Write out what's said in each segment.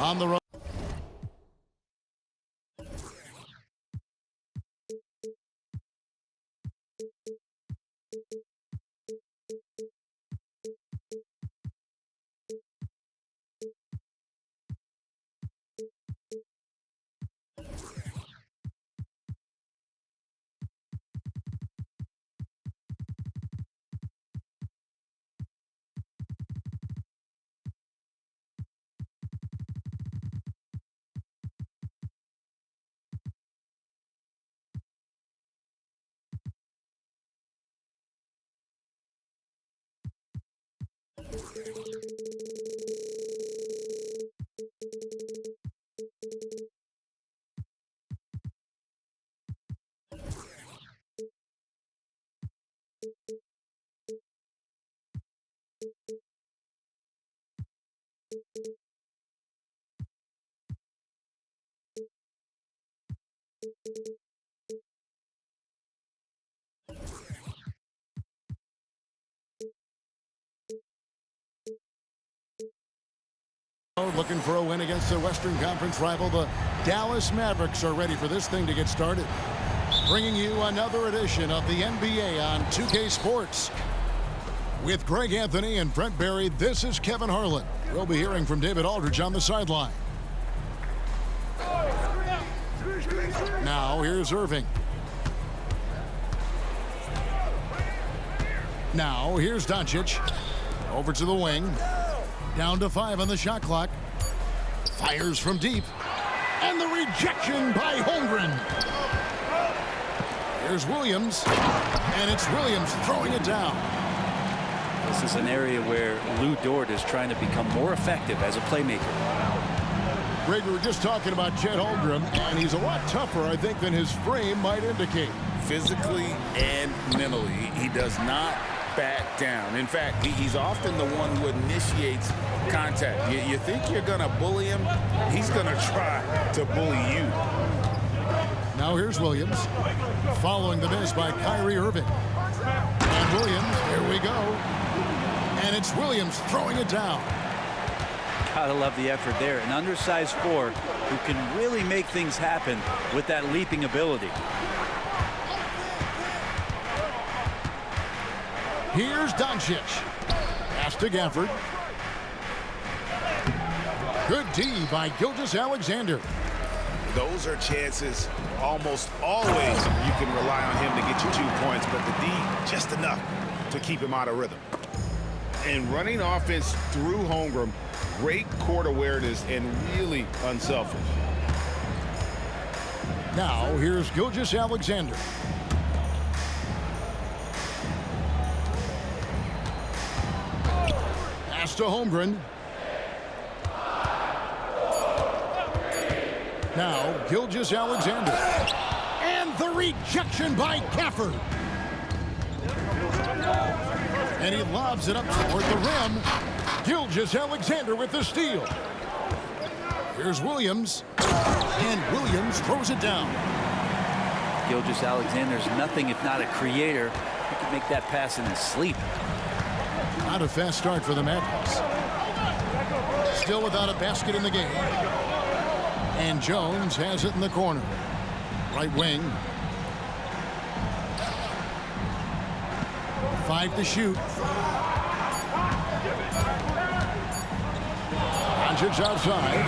on the run. Looking for a win against their Western Conference rival, the Dallas Mavericks, are ready for this thing to get started. Bringing you another edition of the NBA on 2K Sports. With Greg Anthony and Brent Barry, this is Kevin Harlan. We'll be hearing from David Aldridge on the sideline. Now, here's Irving. Now, here's Doncic. Over to the wing. Down to 5 on the shot clock. Fires from deep. And the rejection by Holmgren. Here's Williams. And it's Williams throwing it down. This is an area where Lou Dort is trying to become more effective as a playmaker. Greg, we were just talking about Chet Holmgren, and he's a lot tougher, I think, than his frame might indicate. Physically and mentally, he does not back down. In fact, he's often the one who initiates contact. You think you're going to bully him, he's going to try to bully you. Now here's Williams, following the miss by Kyrie Irving. And Williams, here we go. And it's Williams throwing it down. Gotta love the effort there. An undersized 4 who can really make things happen with that leaping ability. Here's Doncic. Pass to Gafford. Good D by Gilgeous-Alexander. Those are chances almost always you can rely on him to get you 2 points, but the D just enough to keep him out of rhythm. And running offense through Holmgren, great court awareness and really unselfish. Now here's Gilgeous-Alexander. Pass to Holmgren. Now Gilgeous-Alexander. And the rejection by Gafford. And he lobs it up toward the rim. Gilgeous-Alexander with the steal. Here's Williams. And Williams throws it down. Gilgeous-Alexander's nothing if not a creator. He can make that pass in his sleep. Not a fast start for the Mavericks. Still without a basket in the game. And Jones has it in the corner. Right wing. 5 to shoot. Doncic outside.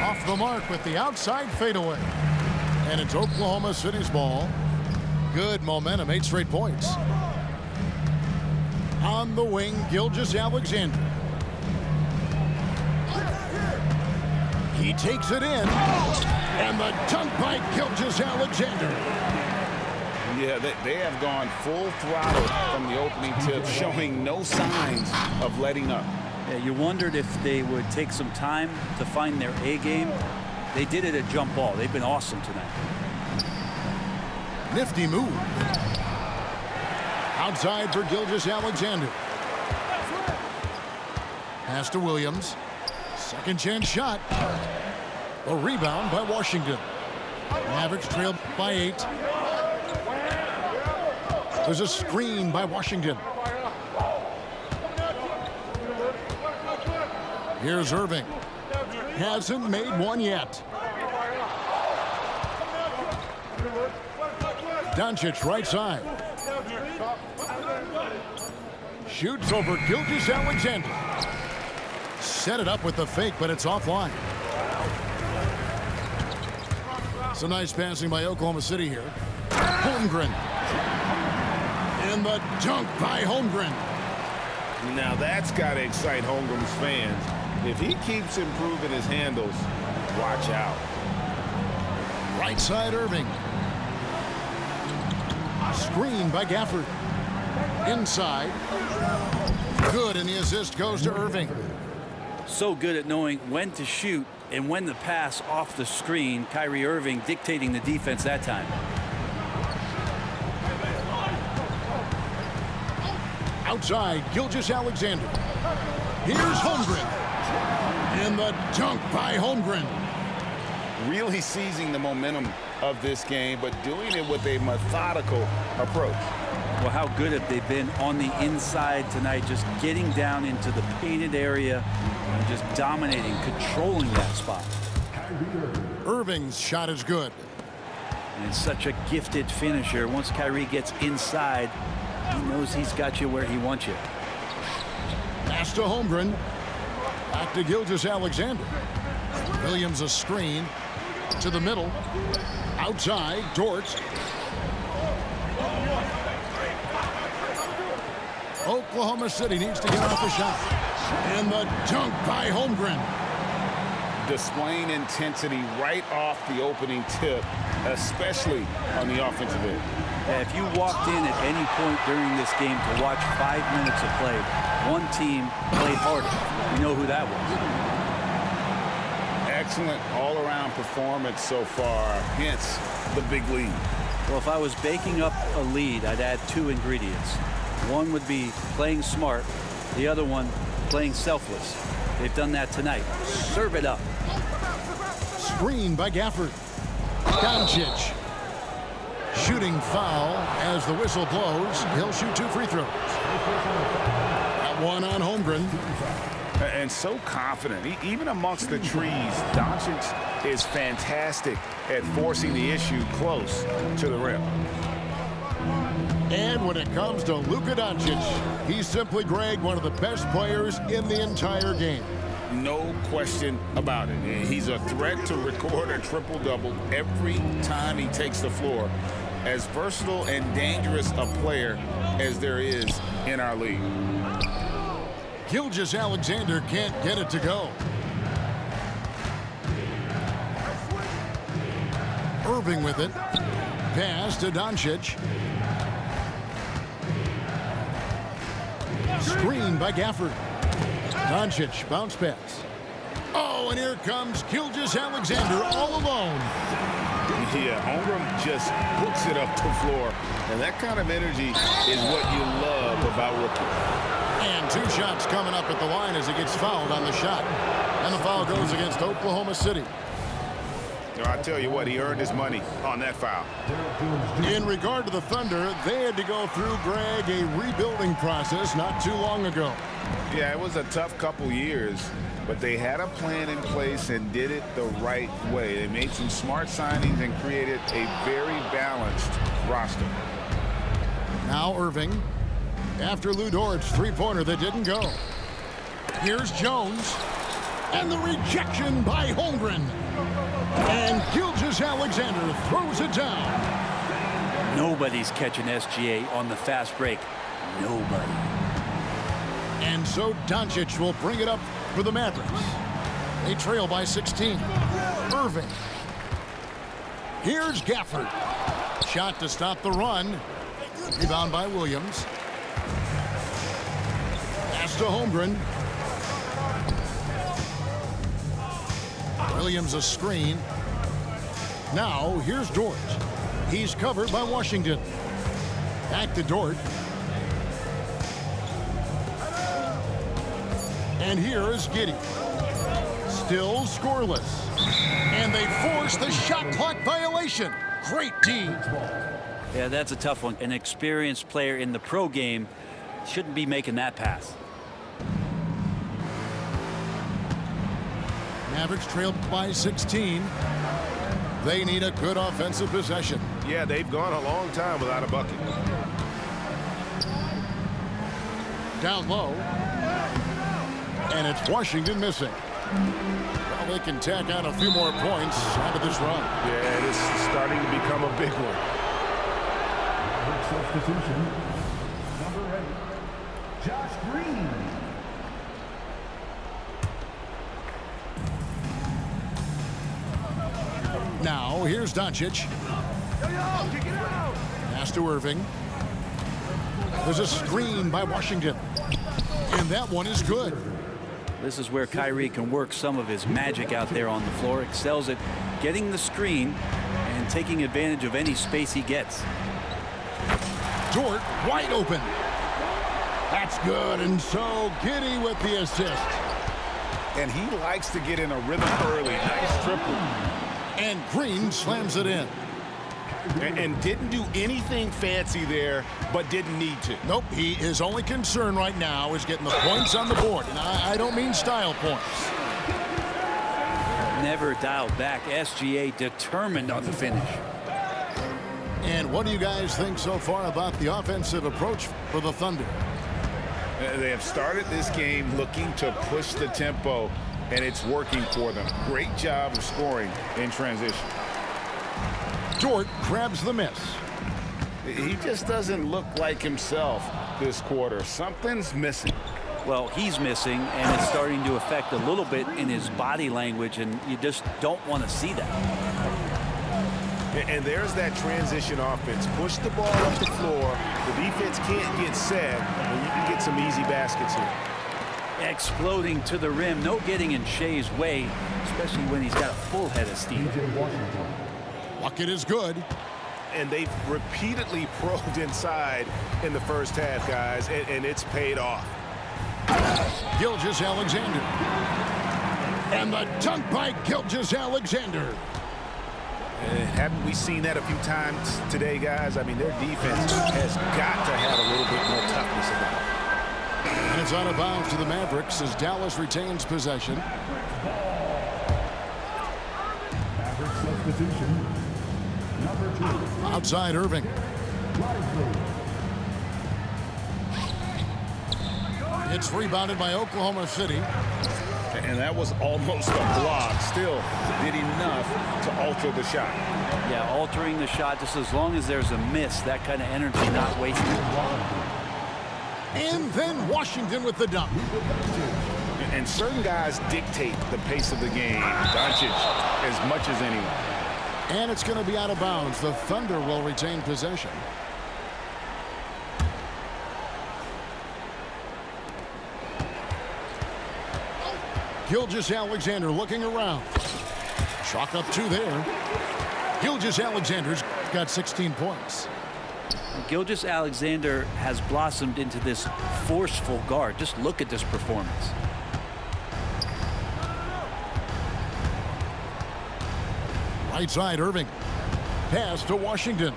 Off the mark with the outside fadeaway. And it's Oklahoma City's ball. Good momentum, 8 straight points. On the wing, Gilgeous-Alexander. He takes it in. And the dunk by Gilgeous-Alexander. Yeah, they have gone full throttle from the opening tip, showing no signs of letting up. Yeah, you wondered if they would take some time to find their A game. They did it at jump ball. They've been awesome tonight. Nifty move. Outside for Gilgeous-Alexander. Pass to Williams. Second chance shot. A rebound by Washington. Mavericks trailed by 8. There's a screen by Washington. Here's Irving. Hasn't made one yet. Doncic right side. Shoots over Gilgeous-Alexander. Set it up with the fake, but it's offline. Some nice passing by Oklahoma City here. Holmgren. And the dunk by Holmgren. Now that's got to excite Holmgren's fans. If he keeps improving his handles, watch out. Right side Irving. Screen by Gafford. Inside. Good, and the assist goes to Irving. So good at knowing when to shoot and when to pass off the screen. Kyrie Irving dictating the defense that time. Outside, Gilgeous-Alexander. Here's Holmgren. And the dunk by Holmgren. Really seizing the momentum of this game, but doing it with a methodical approach. Well, how good have they been on the inside tonight, just getting down into the painted area and just dominating, controlling that spot. Irving's shot is good. And such a gifted finisher. Once Kyrie gets inside, he knows he's got you where he wants you. Pass to Holmgren. Back to Gilgeous-Alexander. Williams a screen to the middle. Outside, Dort. Oklahoma City needs to get off a shot. And the dunk by Holmgren. Displaying intensity right off the opening tip, especially on the offensive end. Yeah, if you walked in at any point during this game to watch 5 minutes of play, one team played harder. You know who that was. Excellent all-around performance so far, hence the big lead. Well, if I was baking up a lead, I'd add 2 ingredients. One would be playing smart, the other one playing selfless. They've done that tonight. Serve it up. Screen by Gafford. Doncic. Shooting foul as the whistle blows. He'll shoot 2 free throws. That one on Holmgren. And so confident. Even amongst the trees, Doncic is fantastic at forcing the issue close to the rim. And when it comes to Luka Doncic, he's simply, Greg, one of the best players in the entire game. No question about it. He's a threat to record a triple-double every time he takes the floor. As versatile and dangerous a player as there is in our league. Gilgeous-Alexander can't get it to go. Irving with it. Pass to Doncic. Screen by Gafford. Doncic, bounce pass. Oh, and here comes Gilgeous-Alexander all alone. Yeah, Holmgren just hooks it up the floor. And that kind of energy is what you love about rookies. And 2 shots coming up at the line as he gets fouled on the shot. And the foul goes against Oklahoma City. I tell you what, he earned his money on that foul. In regard to the Thunder, they had to go through, Greg, a rebuilding process not too long ago. Yeah, it was a tough couple years, but they had a plan in place and did it the right way. They made some smart signings and created a very balanced roster. Now Irving. After Lou Dort's three-pointer that didn't go. Here's Jones. And the rejection by Holmgren. And Gilgeous-Alexander throws it down. Nobody's catching SGA on the fast break. Nobody. And so Doncic will bring it up for the Mavericks. They trail by 16. Irving. Here's Gafford. Shot to stop the run. Rebound by Williams. Pass to Holmgren. Williams a screen. Now here's Dort. He's covered by Washington. Back to Dort. And here is Giddey. Still scoreless. And they force the shot clock violation. Great D. Yeah, that's a tough one. An experienced player in the pro game shouldn't be making that pass. Mavericks trailed by 16. They need a good offensive possession. Yeah, they've gone a long time without a bucket. Down low. And it's Washington missing. Well, they can tack on a few more points out of this run. Yeah, it is starting to become a big one. Substitution. Number 8, Josh Green. Now, here's Doncic. Pass to Irving. There's a screen by Washington. And that one is good. This is where Kyrie can work some of his magic out there on the floor. Excels at getting the screen and taking advantage of any space he gets. Dort wide open. That's good, and so Giddey with the assist. And he likes to get in a rhythm early. Nice triple. And Green slams it in. And didn't do anything fancy there, but didn't need to. Nope, his only concern right now is getting the points on the board. And I don't mean style points. Never dialed back. SGA determined on the finish. And what do you guys think so far about the offensive approach for the Thunder? They have started this game looking to push the tempo, and it's working for them. Great job of scoring in transition. Dort grabs the miss. He just doesn't look like himself this quarter. Something's missing. Well, he's missing, and it's starting to affect a little bit in his body language, and you just don't want to see that. And there's that transition offense. Push the ball up the floor. The defense can't get set, and you can get some easy baskets here. Exploding to the rim. No getting in Shea's way, especially when he's got a full head of steam. Bucket is good. And they've repeatedly probed inside in the first half, guys, and it's paid off. Gilgeous-Alexander. And the dunk by Gilgeous-Alexander. Haven't we seen that a few times today, guys? I mean, their defense has got to have a little bit more toughness about it. And it's out of bounds to the Mavericks as Dallas retains possession. Maverick substitution. Number 2. Outside Irving. It's rebounded by Oklahoma City. And that was almost a block. Still did enough to alter the shot. Yeah, altering the shot just as long as there's a miss. That kind of energy not wasted. And then Washington with the dunk. And certain guys dictate the pace of the game. Doncic as much as anyone. And it's going to be out of bounds. The Thunder will retain possession. Gilgeous-Alexander looking around. Chalk up 2 there. Gilgeous-Alexander's got 16 points. Gilgeous-Alexander has blossomed into this forceful guard. Just look at this performance. Right side, Irving. Pass to Washington.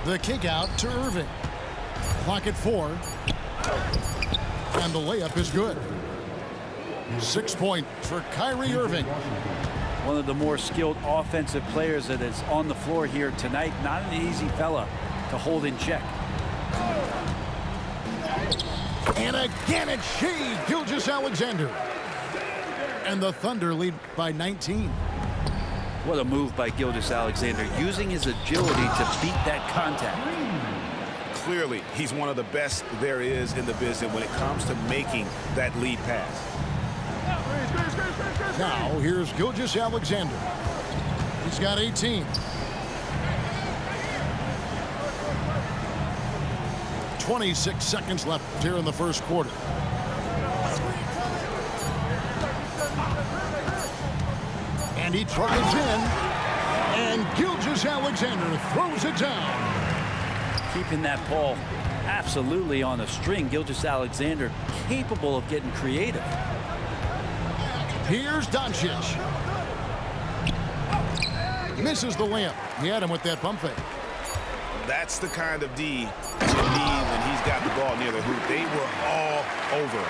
The kick out to Irving. Clock at 4. And the layup is good. 6 points for Kyrie Irving. One of the more skilled offensive players that is on the floor here tonight. Not an easy fella to hold in check. And again it's Shea Gilgeous-Alexander. And the Thunder lead by 19. What a move by Gilgeous-Alexander, using his agility to beat that contact. Clearly, he's one of the best there is in the business when it comes to making that lead pass. Now, here's Gilgeous-Alexander. He's got 18. 26 seconds left here in the first quarter. And he drives in. And Gilgeous-Alexander throws it down. Keeping that ball absolutely on a string. Gilgeous-Alexander capable of getting creative. Here's Doncic. Misses the layup. He had him with that pump fake. That's the kind of D you need when he's got the ball near the hoop. They were all over it.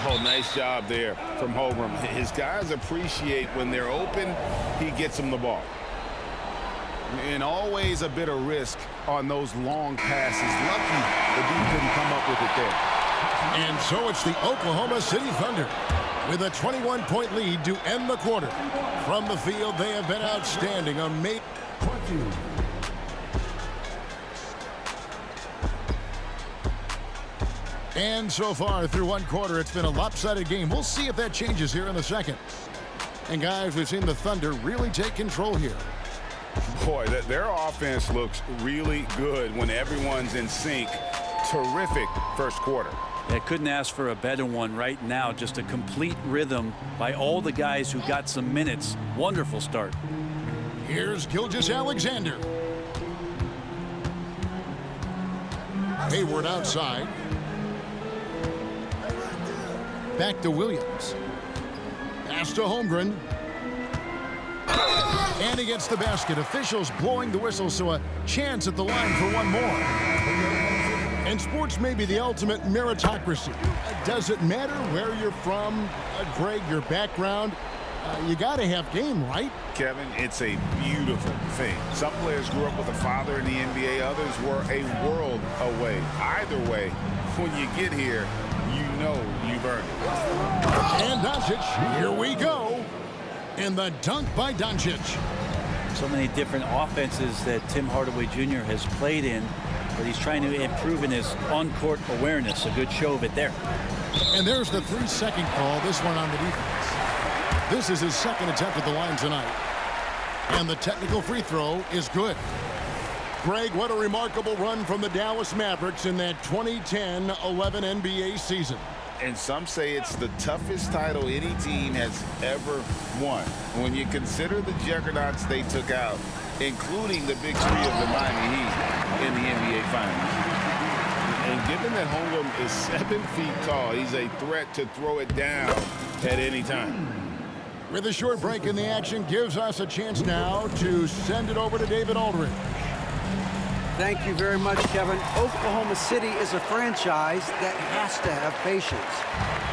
Oh, nice job there from Holmgren. His guys appreciate when they're open, he gets them the ball. And always a bit of risk on those long passes. Lucky the D couldn't come up with it there. And so it's the Oklahoma City Thunder with a 21-point lead to end the quarter. From the field, they have been outstanding. Amazing. 20. And so far through one quarter, it's been a lopsided game. We'll see if that changes here in the second. And guys, we've seen the Thunder really take control here. Boy, their offense looks really good when everyone's in sync. Terrific first quarter. I couldn't ask for a better one right now. Just a complete rhythm by all the guys who got some minutes. Wonderful start. Here's Gilgeous-Alexander. Hayward outside. Back to Williams. Pass to Holmgren. And he gets the basket. Officials blowing the whistle, so a chance at the line for one more. And sports may be the ultimate meritocracy. Does it matter where you're from, Greg, your background? You got to have game, right? Kevin, it's a beautiful thing. Some players grew up with a father in the NBA. Others were a world away. Either way, when you get here, you know you've earned it. And Doncic, here we go. And the dunk by Doncic. So many different offenses that Tim Hardaway Jr. has played in, but he's trying to improve in his on-court awareness. A good show of it there. And there's the 3-second call, this one on the defense. This is his second attempt at the line tonight. And the technical free throw is good. Greg, what a remarkable run from the Dallas Mavericks in that 2010-11 NBA season. And some say it's the toughest title any team has ever won. When you consider the juggernauts they took out, including the big three of the Miami Heat in the NBA Finals. And given that Holmgren is 7 feet tall, he's a threat to throw it down at any time. With a short break in the action, gives us a chance now to send it over to David Aldridge. Thank you very much, Kevin. Oklahoma City is a franchise that has to have patience.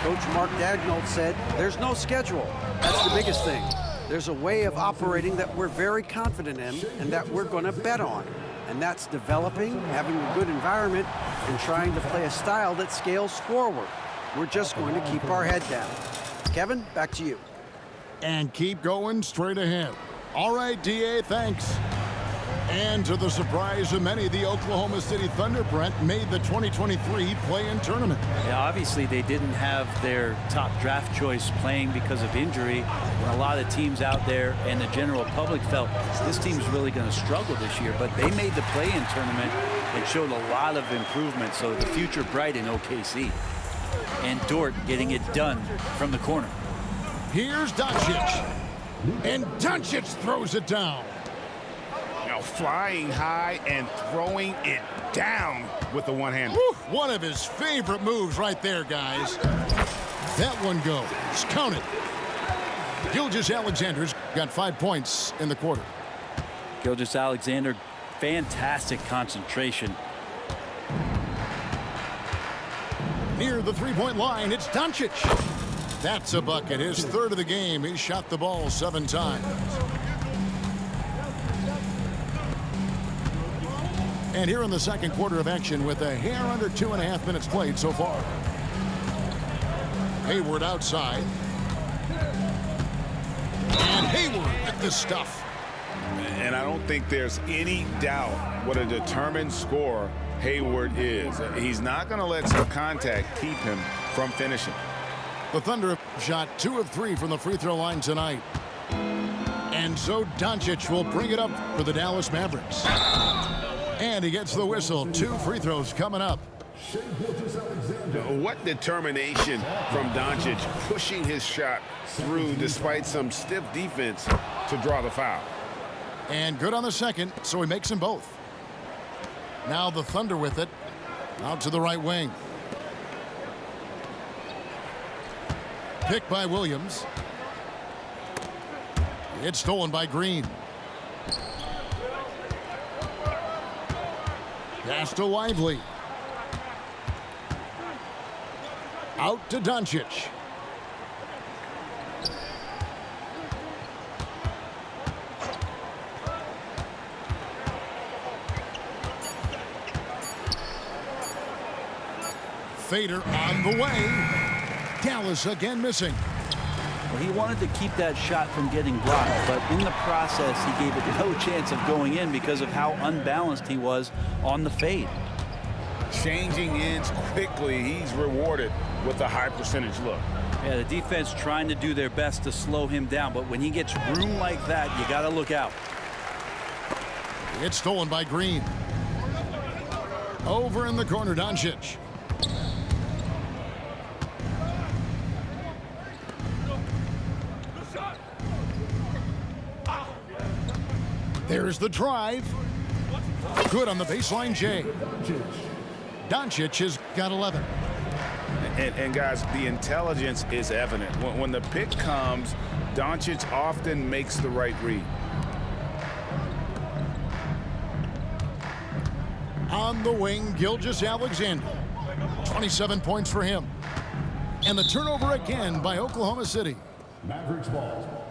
Coach Mark Daigneault said, there's no schedule. That's the biggest thing. There's a way of operating that we're very confident in and that we're going to bet on. And that's developing, having a good environment, and trying to play a style that scales forward. We're just going to keep our head down. Kevin, back to you. And keep going straight ahead. All right, DA, thanks. And to the surprise of many, the Oklahoma City Thunder, Brent, made the 2023 play-in tournament. Yeah, obviously they didn't have their top draft choice playing because of injury. And a lot of teams out there and the general public felt this team's really going to struggle this year. But they made the play-in tournament and showed a lot of improvement. So the future bright in OKC. And Dort getting it done from the corner. Here's Doncic. And Doncic throws it down. Now flying high and throwing it down with the one-hand. One of his favorite moves right there, guys. That one goes. Count it. Gilgeous-Alexander's got 5 points in the quarter. Gilgeous-Alexander, fantastic concentration. Near the three-point line, it's Doncic. That's a bucket. His third of the game. He shot the ball 7 times. And here in the second quarter of action with a hair under 2.5 minutes played so far. Hayward outside. And Hayward with the stuff. And I don't think there's any doubt what a determined scorer Hayward is. He's not going to let some contact keep him from finishing. The Thunder shot 2 of 3 from the free throw line tonight. And so Doncic will bring it up for the Dallas Mavericks. And he gets the whistle. 2 free throws coming up. What determination from Doncic, pushing his shot through despite some stiff defense to draw the foul. And good on the second, so he makes them both. Now the Thunder with it. Out to the right wing. Picked by Williams. It's stolen by Green. Pass to Lively. Out to Doncic. Fader on the way. Dallas again missing. Well, he wanted to keep that shot from getting blocked, but in the process, he gave it no chance of going in because of how unbalanced he was on the fade. Changing ends quickly. He's rewarded with a high percentage look. Yeah, the defense trying to do their best to slow him down, but when he gets room like that, you got to look out. It's stolen by Green. Over in the corner, Doncic. There's the drive. Good on the baseline, Jay. Doncic has got 11. And guys, the intelligence is evident. When the pick comes, Doncic often makes the right read. On the wing, Gilgeous-Alexander. 27 points for him. And the turnover again by Oklahoma City. Mavericks ball.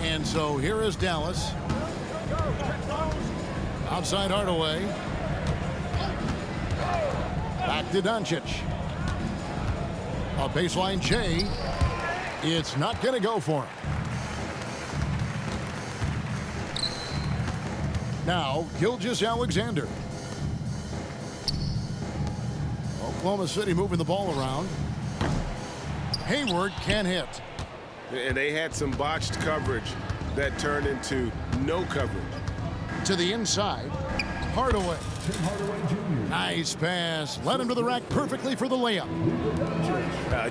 And so here is Dallas. Outside Hardaway. Back to Doncic. A baseline Jay. It's not going to go for him. Now, Gilgeous-Alexander. Oklahoma City moving the ball around. Hayward can't hit. And they had some botched coverage that turned into no coverage. To the inside, Hardaway. Nice pass. Led him to the rack perfectly for the layup.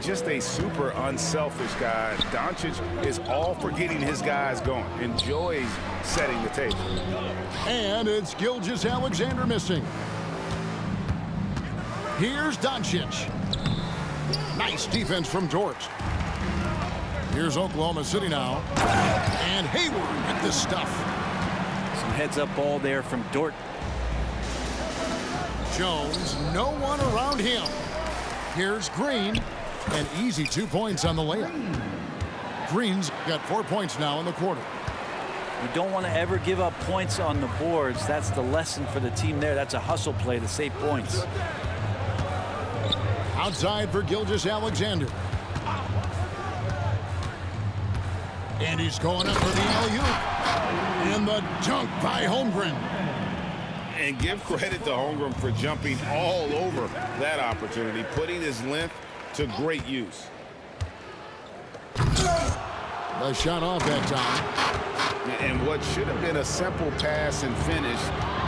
Just a super unselfish guy. Doncic is all for getting his guys going. Enjoys setting the table. And it's Gilgeous-Alexander missing. Here's Doncic. Nice defense from Dort. Here's Oklahoma City now. And Hayward with this stuff. Some heads-up ball there from Dort. Jones, no one around him. Here's Green. An easy 2 points on the layup. Green's got 4 points now in the quarter. You don't want to ever give up points on the boards. That's the lesson for the team there. That's a hustle play to save points. Outside for Gilgeous-Alexander. And he's going up for the alley-oop. And the dunk by Holmgren. And give credit to Holmgren for jumping all over that opportunity, putting his length to great use. The shot off that time. And what should have been a simple pass and finish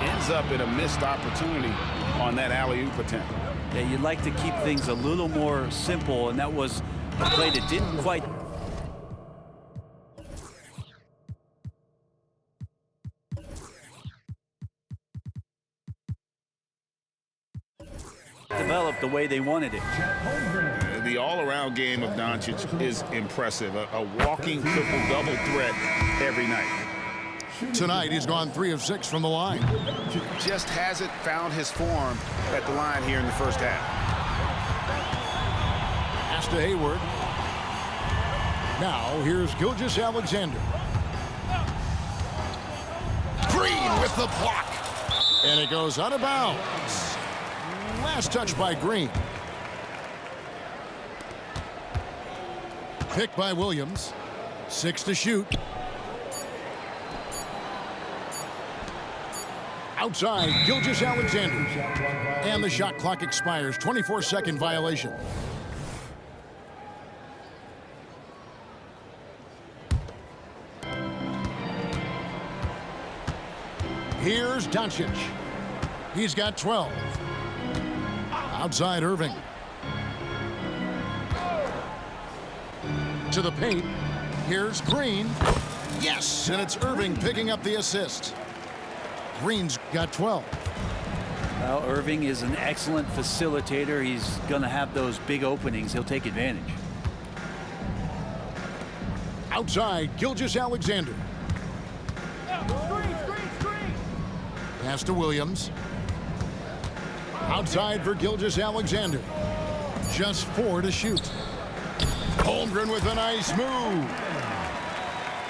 ends up in a missed opportunity on that alley-oop attempt. Yeah, you'd like to keep things a little more simple, and that was a play that didn't quite develop the way they wanted it. The all-around game of Doncic is impressive. A walking triple-double threat every night. Tonight, he's gone 3 of 6 from the line. Just hasn't found his form at the line here in the first half. Pass to Hayward. Now, here's Gilgeous-Alexander. Green with the block. And it goes out of bounds. Last touch by Green. Picked by Williams. 6 to shoot. Outside, Gilgeous-Alexander. And the shot clock expires. 24-second violation. Here's Doncic. He's got 12. Outside Irving. To the paint. Here's Green. Yes, and it's Irving picking up the assist. Green's got 12. Well, Irving is an excellent facilitator. He's going to have those big openings. He'll take advantage. Outside, Gilgeous-Alexander. Pass to Williams. Outside for Gilgeous-Alexander. Just 4 to shoot. Holmgren with a nice move.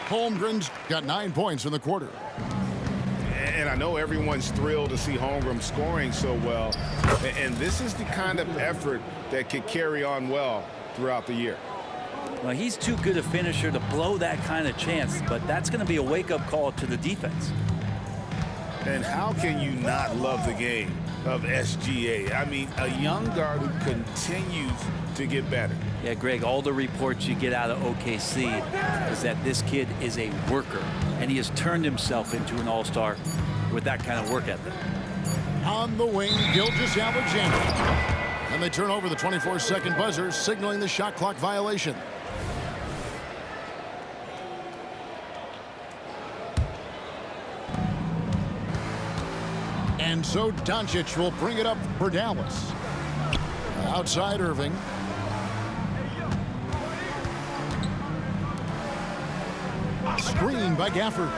Holmgren's got 9 points in the quarter. And I know everyone's thrilled to see Holmgren scoring so well. And this is the kind of effort that could carry on well throughout the year. Well, he's too good a finisher to blow that kind of chance, but that's going to be a wake-up call to the defense. And how can you not love the game of SGA? I mean, a young guard who continues to get better. Yeah, Greg, all the reports you get out of OKC is that this kid is a worker, and he has turned himself into an all-star with that kind of work ethic. On the wing, Gilgeous-Alexander. And they turn over the 24-second buzzer, signaling the shot clock violation. And so Doncic will bring it up for Dallas. Outside Irving. Screen by Gafford.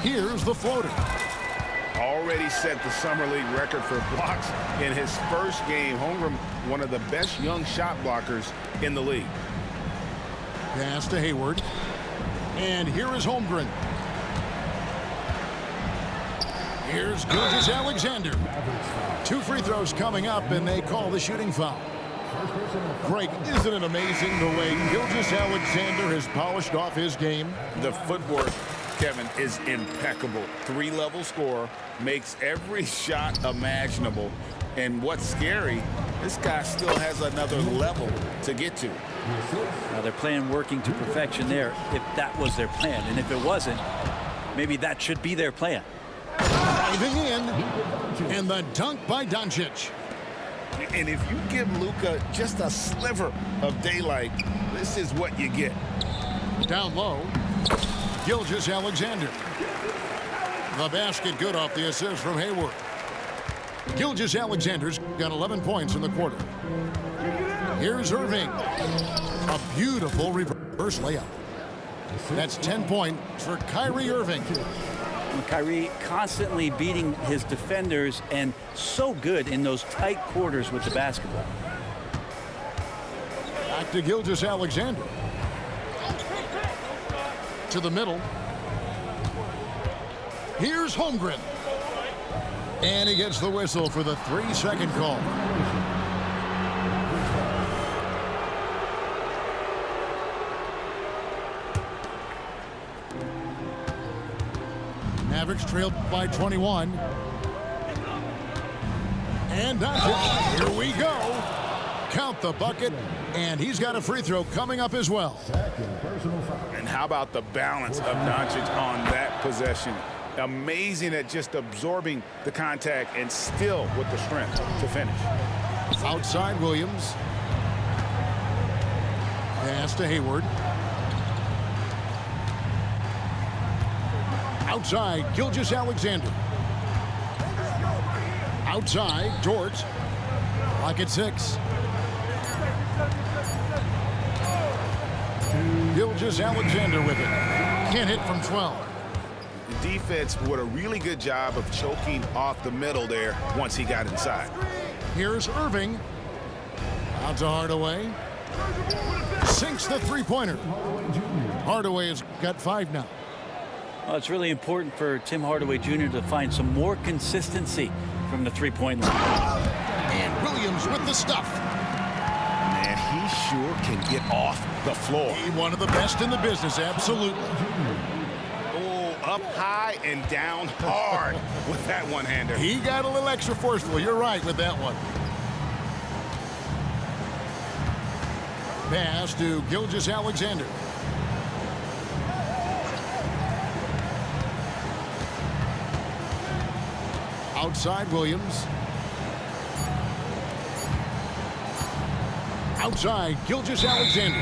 Here's the floater. Already set the Summer League record for blocks in his first game. Holmgren, one of the best young shot blockers in the league. Pass to Hayward. And here is Holmgren. Here's Gilgeous-Alexander. 2 free throws coming up, and they call the shooting foul. Greg, isn't it amazing the way Gilgeous-Alexander has polished off his game? The footwork, Kevin, is impeccable. 3-level scorer, makes every shot imaginable. And what's scary, this guy still has another level to get to. Now they're playing working to perfection there, if that was their plan. And if it wasn't, maybe that should be their plan. Driving in, and the dunk by Doncic. And if you give Luka just a sliver of daylight, this is what you get. Down low, Gilgeous-Alexander. The basket good off the assist from Hayward. Gilgeous-Alexander's got 11 points in the quarter. Here's Irving. A beautiful reverse layup. That's 10 points for Kyrie Irving. Kyrie constantly beating his defenders and so good in those tight quarters with the basketball. Back to Gilgeous-Alexander. To the middle. Here's Holmgren. And he gets the whistle for the 3-second call. Mavericks trailed by 21. And Doncic, here we go. Count the bucket, and he's got a free throw coming up as well. And how about the balance of Doncic on that possession? Amazing at just absorbing the contact and still with the strength to finish. Outside Williams. Pass to Hayward. Outside, Gilgeous-Alexander. Outside, Dort. Clock at 6. Gilgeous-Alexander with it. Can't hit from 12. The defense did a really good job of choking off the middle there once he got inside. Here's Irving. Out to Hardaway. Sinks the three-pointer. Hardaway has got 5 now. Well, it's really important for Tim Hardaway Jr. to find some more consistency from the three-point line. And Williams with the stuff. Man, he sure can get off the floor. He's one of the best in the business, absolutely. Oh, up high and down hard with that one-hander. He got a little extra forceful. You're right with that one. Pass to Gilgeous-Alexander. Outside Williams. Outside Gilgeous-Alexander.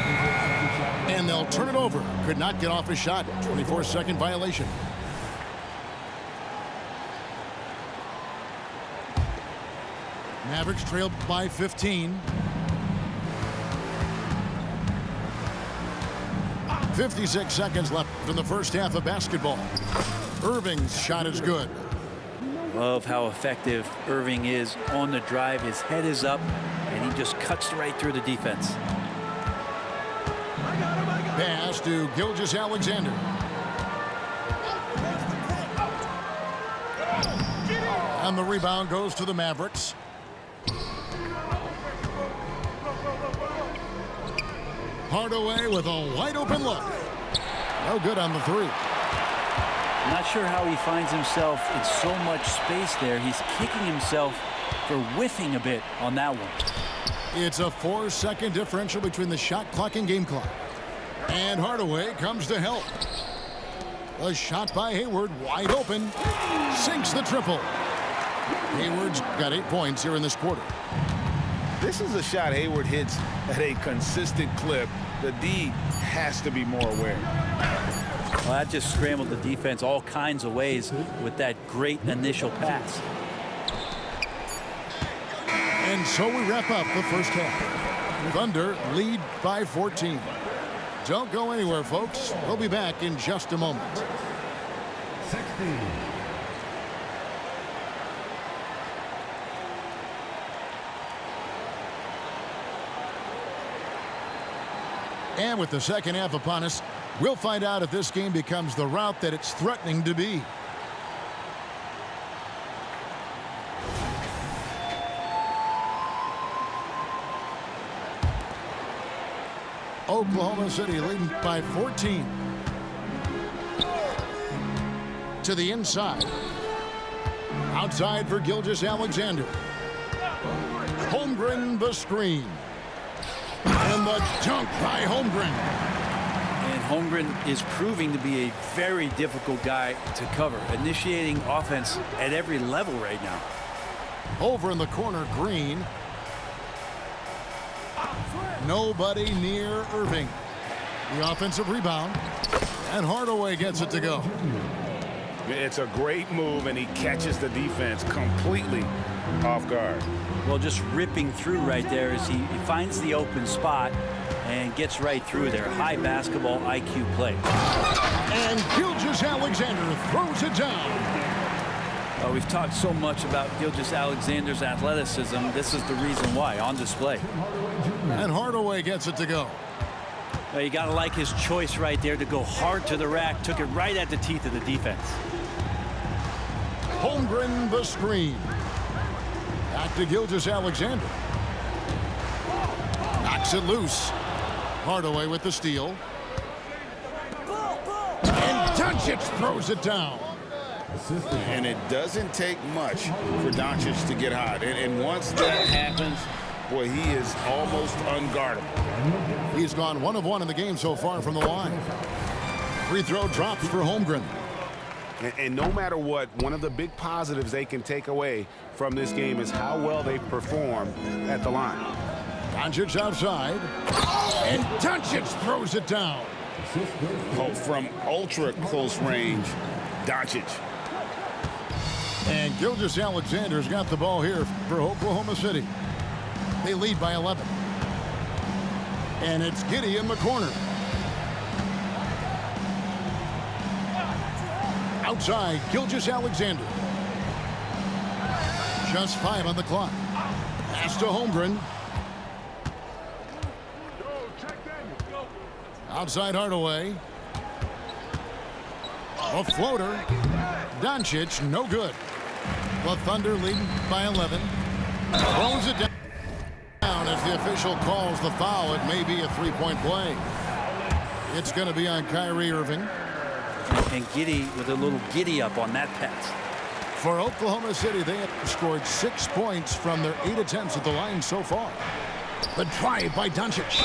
And they'll turn it over. Could not get off a shot. 24-second violation. Mavericks trailed by 15. 56 seconds left in the first half of basketball. Irving's shot is good. Love how effective Irving is on the drive. His head is up, and he just cuts right through the defense. Pass to Gilgeous-Alexander. And the rebound goes to the Mavericks. Hardaway with a wide open look. No good on the three. I'm not sure how he finds himself in so much space there. He's kicking himself for whiffing a bit on that one. It's a 4-second differential between the shot clock and game clock. And Hardaway comes to help. A shot by Hayward, wide open. Sinks the triple. Hayward's got 8 points here in this quarter. This is a shot Hayward hits at a consistent clip. The D has to be more aware. Well, that just scrambled the defense all kinds of ways with that great initial pass. And so we wrap up the first half. Thunder lead by 14. Don't go anywhere, folks. We'll be back in just a moment. 60. And with the second half upon us, we'll find out if this game becomes the route that it's threatening to be. Oklahoma City leading by 14. To the inside. Outside for Gilgeous-Alexander. Holmgren the screen. And the dunk by Holmgren. And Holmgren is proving to be a very difficult guy to cover, initiating offense at every level right now. Over in the corner, Green. Nobody near Irving. The offensive rebound. And Hardaway gets it to go. It's a great move, and he catches the defense completely off guard. Well, just ripping through right there as he finds the open spot and gets right through there. High basketball IQ play. And Gilgeous-Alexander throws it down. We've talked so much about Gilgeous-Alexander's athleticism. This is the reason why, on display. And Hardaway gets it to go. You got to like his choice right there to go hard to the rack. Took it right at the teeth of the defense. Holmgren the screen. Back to Gilgeous-Alexander. Knocks it loose. Hardaway with the steal. And Doncic throws it down. And it doesn't take much for Doncic to get hot. And once that happens, boy, he is almost unguardable. He's gone 1 of 1 in the game so far from the line. Free throw drops for Holmgren. And no matter what, one of the big positives they can take away from this game is how well they perform at the line. Doncic outside. And Doncic throws it down. Oh, from ultra close range, Doncic. And Gilgeous-Alexander's got the ball here for Oklahoma City. They lead by 11. And it's Giddey in the corner. Outside, Gilgeous-Alexander. Just 5 on the clock. Pass to Holmgren. Outside Hardaway. A floater. Doncic, no good. The Thunder leading by 11. Throws it down as the official calls the foul. It may be a three-point play. It's going to be on Kyrie Irving. And Giddey with a little giddy up on that pass. For Oklahoma City, they have scored 6 points from their 8 attempts at the line so far. The drive by Doncic.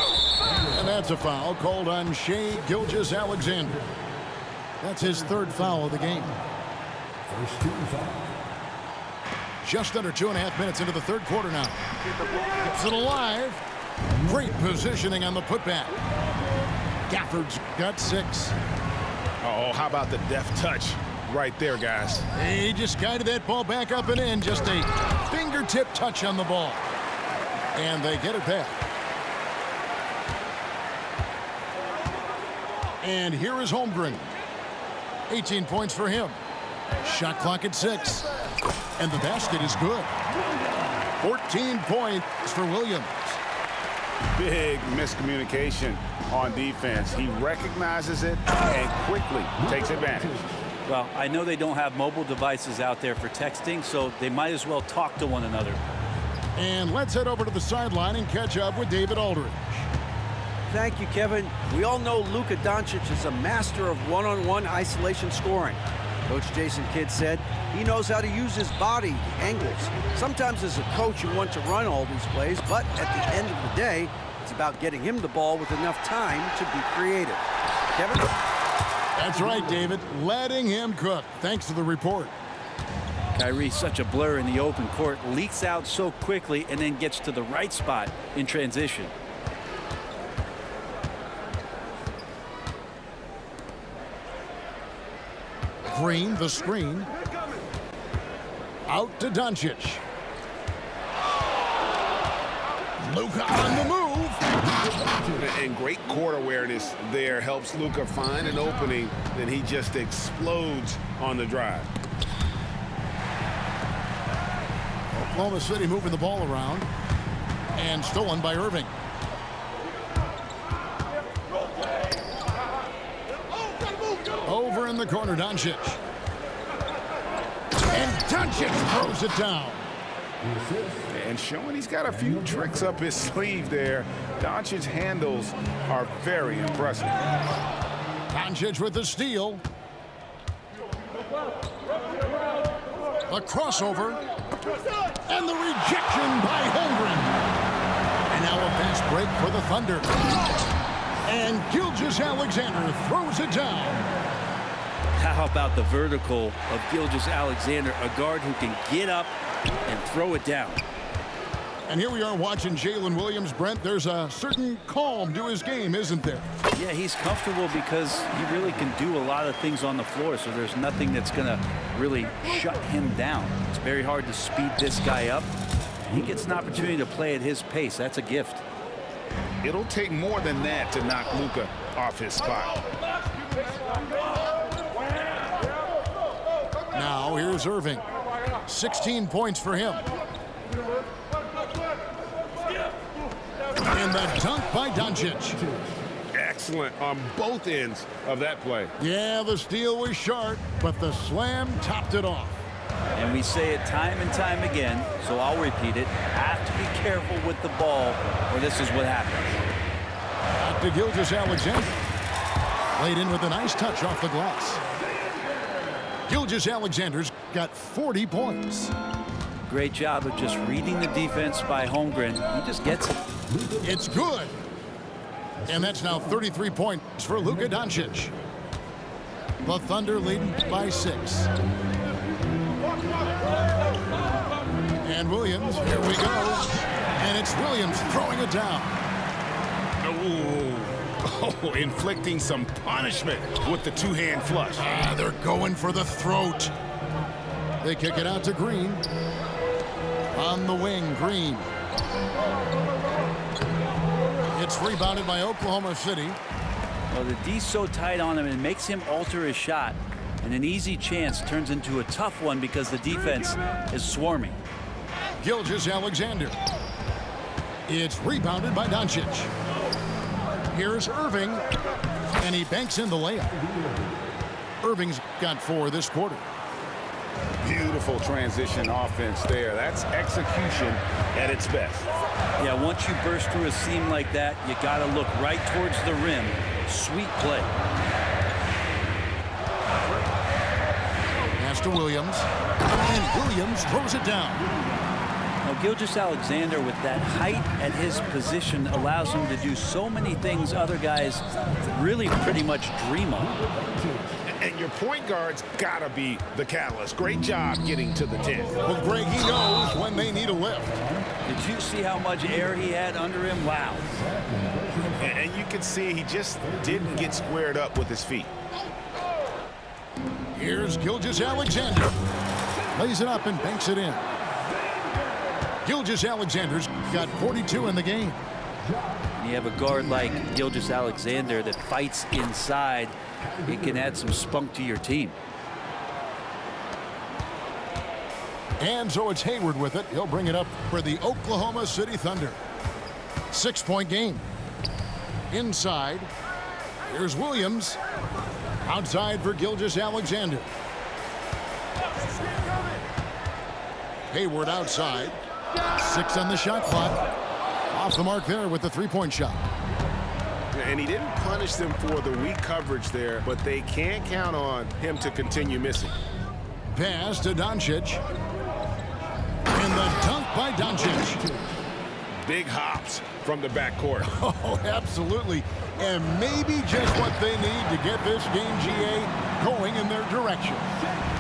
And that's a foul called on Shai Gilgeous-Alexander. That's his 3rd foul of the game. First 2 fouls. Just under 2.5 minutes into the 3rd quarter now. Keeps it alive. Great positioning on the putback. Gafford's got 6. Oh, how about the deft touch right there, guys? He just guided that ball back up and in. Just a fingertip touch on the ball. And they get it back. And here is Holmgren. 18 points for him. Shot clock at 6. And the basket is good. 14 points for Williams. Big miscommunication on defense. He recognizes it and quickly takes advantage. Well, I know they don't have mobile devices out there for texting, so they might as well talk to one another. And let's head over to the sideline and catch up with David Aldridge. Thank you, Kevin. We all know Luka Doncic is a master of one-on-one isolation scoring. Coach Jason Kidd said he knows how to use his body, angles. Sometimes as a coach you want to run all these plays, but at the end of the day, it's about getting him the ball with enough time to be creative. Kevin? That's right, David. Letting him cook. Thanks to the report. Kyrie, such a blur in the open court, leaks out so quickly and then gets to the right spot in transition. Green, the screen. Out to Doncic. Luka on the move. And great court awareness there helps Luka find an opening, then he just explodes on the drive. Oklahoma City moving the ball around. And stolen by Irving. Over in the corner, Doncic. And Doncic throws it down. And showing he's got a few tricks up his sleeve there. Doncic's handles are very impressive. Doncic with the steal. A crossover. And the rejection by Holmgren. And now a fast break for the Thunder. And Gilgeous-Alexander throws it down. How about the vertical of Gilgeous-Alexander, a guard who can get up and throw it down. And here we are watching Jalen Williams, Brent. There's a certain calm to his game, isn't there? Yeah, he's comfortable because he really can do a lot of things on the floor, so there's nothing that's going to really shut him down. It's very hard to speed this guy up. He gets an opportunity to play at his pace. That's a gift. It'll take more than that to knock Luka off his spot. Now here's Irving. 16 points for him. And the dunk by Doncic. Excellent on both ends of that play. Yeah, the steal was sharp, but the slam topped it off. And we say it time and time again, so I'll repeat it. Have to be careful with the ball, or this is what happens. Out to Gilgeous-Alexander. Laid in with a nice touch off the glass. Gilgeous-Alexander's got 40 points. Great job of just reading the defense by Holmgren. He just gets it. It's good. And that's now 33 points for Luka Doncic. The Thunder leading by 6. And Williams, here we go. And it's Williams throwing it down. Oh, inflicting some punishment with the two-hand flush. They're going for the throat. They kick it out to Green. On the wing, Green. It's rebounded by Oklahoma City. Well, the D's so tight on him, it makes him alter his shot. And an easy chance turns into a tough one because the defense is swarming. Gilgeous-Alexander. It's rebounded by Doncic. Here's Irving. And he banks in the layup. Irving's got 4 this quarter. Beautiful transition offense there. That's execution at its best. Yeah, once you burst through a seam like that, you got to look right towards the rim. Sweet play. Pass to Williams. And Williams throws it down. Now, Gilgeous-Alexander, with that height at his position, allows him to do so many things other guys really pretty much dream of. And your point guard's got to be the catalyst. Great job getting to the 10. Well, Greg, he knows when they need a lift. Did you see how much air he had under him? Wow. And you can see he just didn't get squared up with his feet. Here's Gilgeous-Alexander. Lays it up and banks it in. Gilgeous-Alexander's got 42 in the game. You have a guard like Gilgeous-Alexander that fights inside. It can add some spunk to your team. And so it's Hayward with it. He'll bring it up for the Oklahoma City Thunder. 6-point game. Inside. Here's Williams. Outside for Gilgeous-Alexander. Hayward outside. 6 on the shot clock. Off the mark there with the three-point shot. And he didn't punish them for the weak coverage there, but they can't count on him to continue missing. Pass to Doncic. And the dunk by Doncic. Big hops from the backcourt. Oh, absolutely. And maybe just what they need to get this game, GA, going in their direction.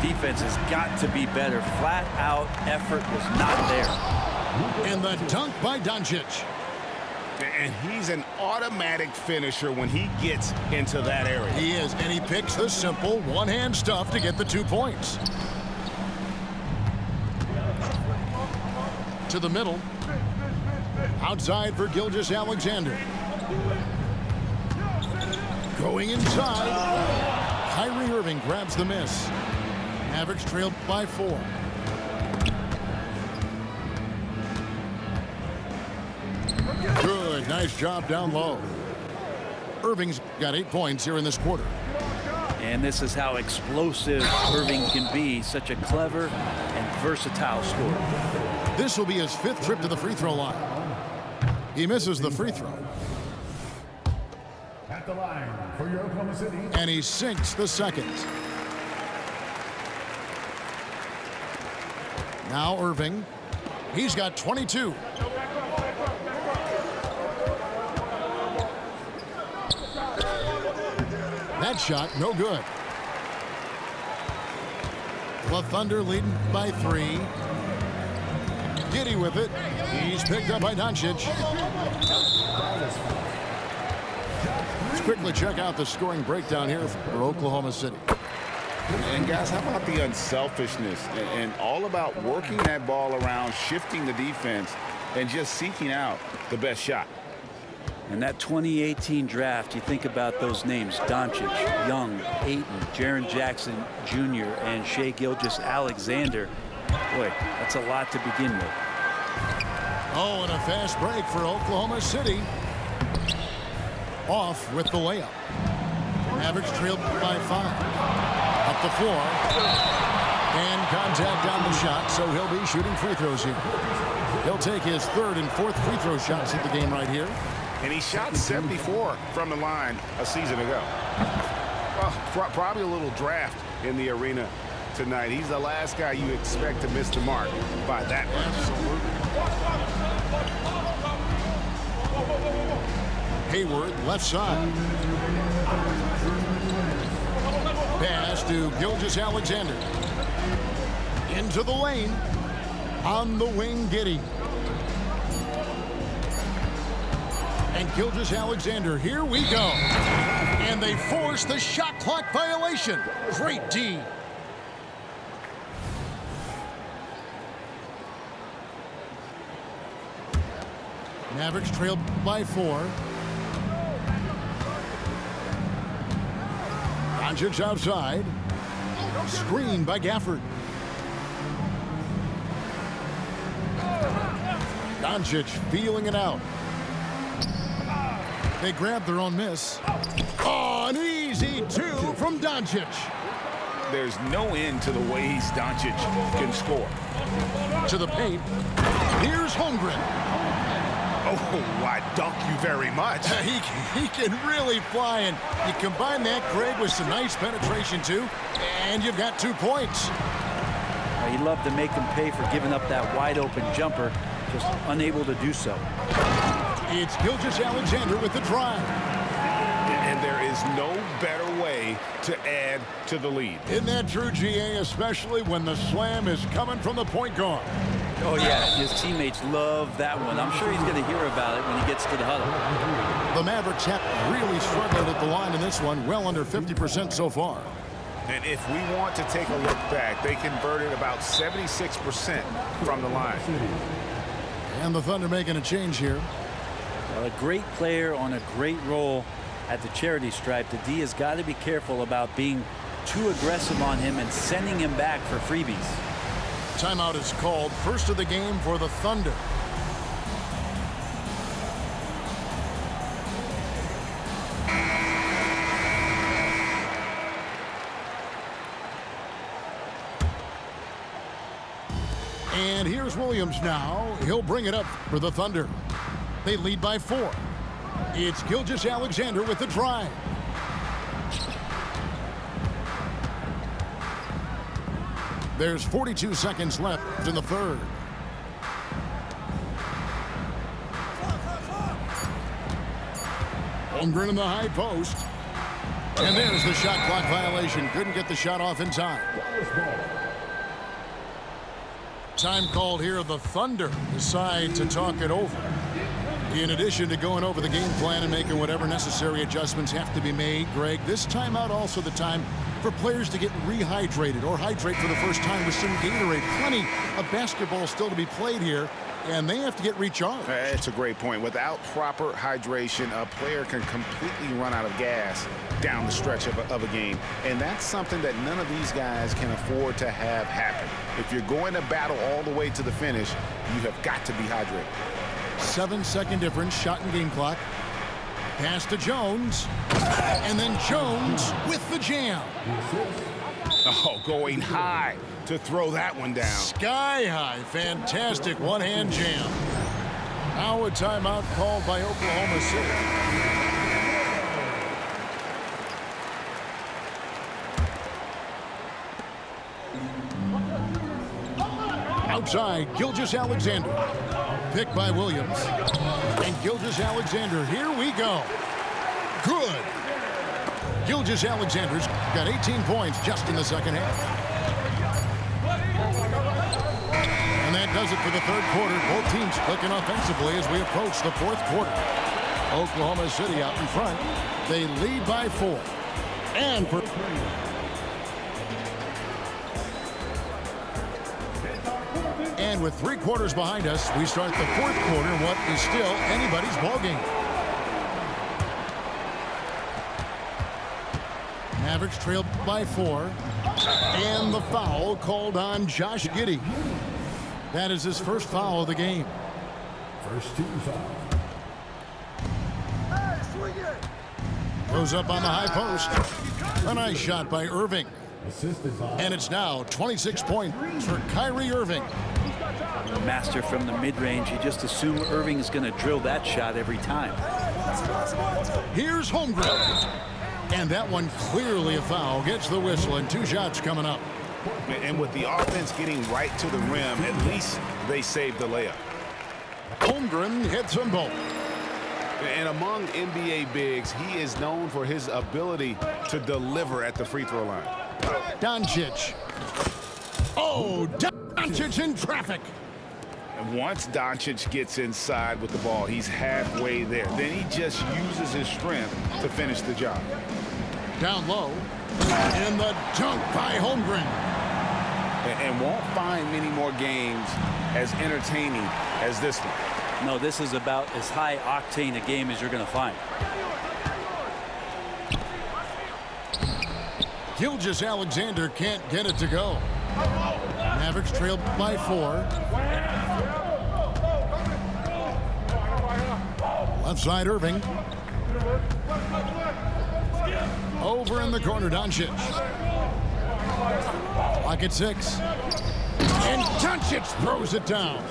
Defense has got to be better. Flat out effort was not there. And the dunk by Doncic. And he's an automatic finisher when he gets into that area. He is, and he picks the simple one-hand stuff to get the 2 points. To the middle. Outside for Gilgeous-Alexander. Going inside. Kyrie Irving grabs the miss. Mavericks trailed by 4. Good, nice job down low. Irving's got 8 points here in this quarter. And this is how explosive Irving can be. Such a clever and versatile scorer. This will be his 5th trip to the free throw line. He misses the free throw. At the line for your Oklahoma City. And he sinks the second. Now Irving. He's got 22. That shot, no good. The Thunder leading by 3. Giddy with it. He's picked up by Doncic. Let's quickly check out the scoring breakdown here for Oklahoma City. And guys, how about the unselfishness and all about working that ball around, shifting the defense, and just seeking out the best shot. In that 2018 draft, you think about those names: Doncic, Young, Ayton, Jaren Jackson Jr., and Shai Gilgeous-Alexander. Boy, that's a lot to begin with. Oh, and a fast break for Oklahoma City. Off with the layup. Mavericks trailed by 5. Up the floor. And contact on the shot, so he'll be shooting free throws here. He'll take his 3rd and 4th free throw shots at the game right here. And he shot 74 from the line a season ago. Well, probably a little draft in the arena tonight. He's the last guy you expect to miss the mark by that much. Hayward, left side. Pass to Gilgeous-Alexander. Into the lane. On the wing, Giddy. And Gilgeous-Alexander, here we go. And they force the shot clock violation. Great D. Mavericks trailed by 4. Doncic outside. Screen by Gafford. Doncic feeling it out. They grab their own miss. Oh, an easy 2 from Doncic. There's no end to the ways Doncic can score. To the paint. Here's Holmgren. Oh, I dunk you very much. He can really fly, and you combine that, Greg, with some nice penetration, too, and you've got 2 points. You'd love to make him pay for giving up that wide-open jumper, just unable to do so. It's Gilgeous-Alexander with the drive. And there is no better way to add to the lead. Isn't that true, GA, especially when the slam is coming from the point guard? Oh, yeah, his teammates love that one. I'm sure he's going to hear about it when he gets to the huddle. The Mavericks have really struggled at the line in this one, well under 50% so far. And if we want to take a look back, they converted about 76% from the line. And the Thunder making a change here. Well, a great player on a great role at the charity stripe. The D has got to be careful about being too aggressive on him and sending him back for freebies. Timeout is called. First of the game for the Thunder. And here's Williams now. He'll bring it up for the Thunder. They lead by 4. It's Gilgeous-Alexander with the drive. There's 42 seconds left in the third. Holmgren in the high post. And there's the shot clock violation. Couldn't get the shot off in time. Time called here. The Thunder decide to talk it over. In addition to going over the game plan and making whatever necessary adjustments have to be made, Greg, this timeout also the time for players to get rehydrated or hydrate for the first time with some Gatorade. Plenty of basketball still to be played here, and they have to get recharged. It's a great point. Without proper hydration, a player can completely run out of gas down the stretch of a game. And that's something that none of these guys can afford to have happen. If you're going to battle all the way to the finish, you have got to be hydrated. 7-second difference, shot and game clock. Pass to Jones. And then Jones with the jam. Oh, going high to throw that one down. Sky high. Fantastic one-hand jam. Now a timeout called by Oklahoma City. Outside, Gilgeous-Alexander. Picked by Williams. And Gilgeous-Alexander, here we go. Good. Gilgeous-Alexander's got 18 points just in the second half. And that does it for the third quarter. Both teams clicking offensively as we approach the fourth quarter. Oklahoma City out in front. They lead by 4. And for And with 3 quarters behind us, we start the fourth quarter in what is still anybody's ballgame. Mavericks trailed by 4. And the foul called on Josh Giddey. That is his first foul of the game. First team foul. Goes up on the high post. A nice shot by Irving. Assisted by. And it's now 26 points for Kyrie Irving. Master from the mid-range. You just assume Irving is going to drill that shot every time. Here's Holmgren. And that one clearly a foul. Gets the whistle and 2 shots coming up. And with the offense getting right to the rim, at least they saved the layup. Holmgren hits them both. And among NBA bigs, he is known for his ability to deliver at the free throw line. Doncic. Oh, Doncic in traffic. And once Doncic gets inside with the ball, he's halfway there. Then he just uses his strength to finish the job. Down low. And the dunk by Holmgren. And won't find many more games as entertaining as this one. No, this is about as high octane a game as you're going to find. Gilgeous-Alexander can't get it to go. Mavericks trailed by 4. Left side, Irving. Over in the corner, Doncic. Clock at 6. And Doncic throws it down.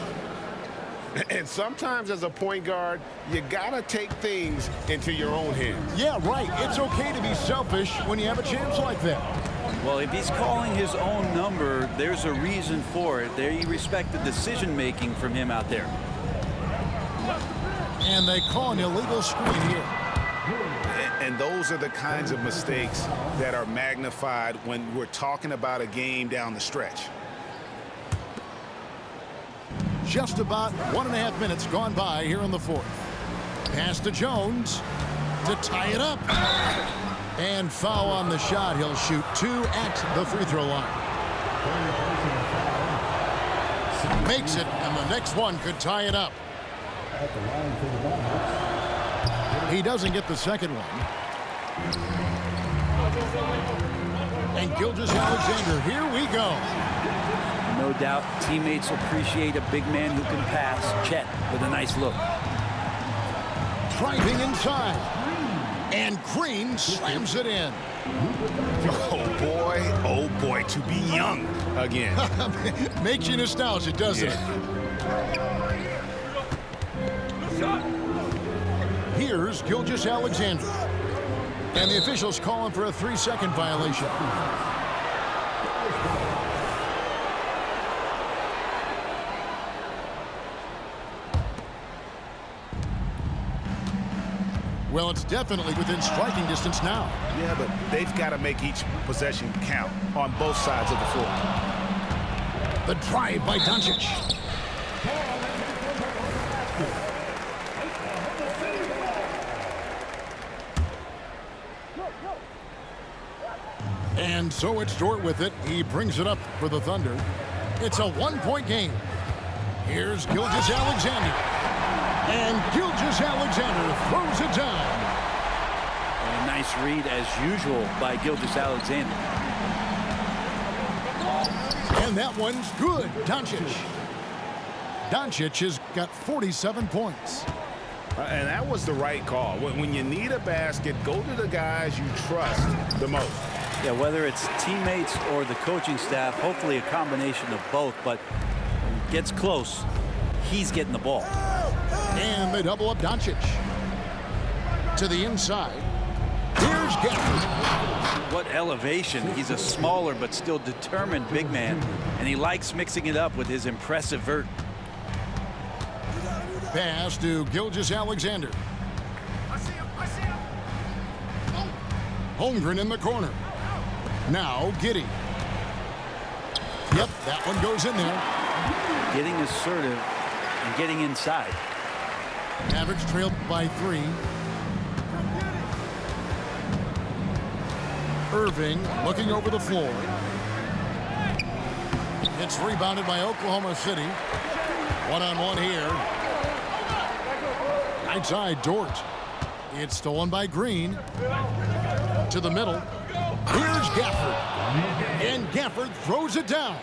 And sometimes as a point guard, you gotta take things into your own hands. Yeah, right. It's okay to be selfish when you have a chance like that. Well, if he's calling his own number, there's a reason for it. They respect the decision-making from him out there. And they call an illegal screen here. And those are the kinds of mistakes that are magnified when we're talking about a game down the stretch. Just about 1.5 minutes gone by here in the fourth. Pass to Jones to tie it up. And foul on the shot. He'll shoot 2 at the free throw line. Makes it, and the next one could tie it up. At the line for the Mavericks. He doesn't get the second one. And Gilgeous-Alexander, here we go. No doubt teammates appreciate a big man who can pass. Chet with a nice look. Driving inside. And Green slams it in. Oh boy, to be young again. Makes you nostalgic, doesn't it? Here's Gilgeous-Alexander. And the officials calling for a 3-second violation. Well, it's definitely within striking distance now. Yeah, but they've got to make each possession count on both sides of the floor. The drive by Doncic. And so it's Dort with it. He brings it up for the Thunder. It's a 1-point game. Here's Gilgeous-Alexander. And Gilgeous-Alexander throws it down. A nice read as usual by Gilgeous-Alexander. And that one's good. Doncic. Doncic has got 47 points. And that was the right call. When you need a basket, go to the guys you trust the most. Yeah, whether it's teammates or the coaching staff, hopefully a combination of both, but when it gets close, he's getting the ball. And they double up Doncic. To the inside. Here's Gafford. What elevation. He's a smaller but still determined big man, and he likes mixing it up with his impressive vert. Pass to Gilgeous-Alexander. Holmgren in the corner. Now Giddey. Yep, that one goes in there. Getting assertive and getting inside. Mavericks trailed by 3. Irving looking over the floor. It's rebounded by Oklahoma City. One-on-one here. Outside Dort. It's stolen by Green. To the middle. Here's Gafford. And Gafford throws it down.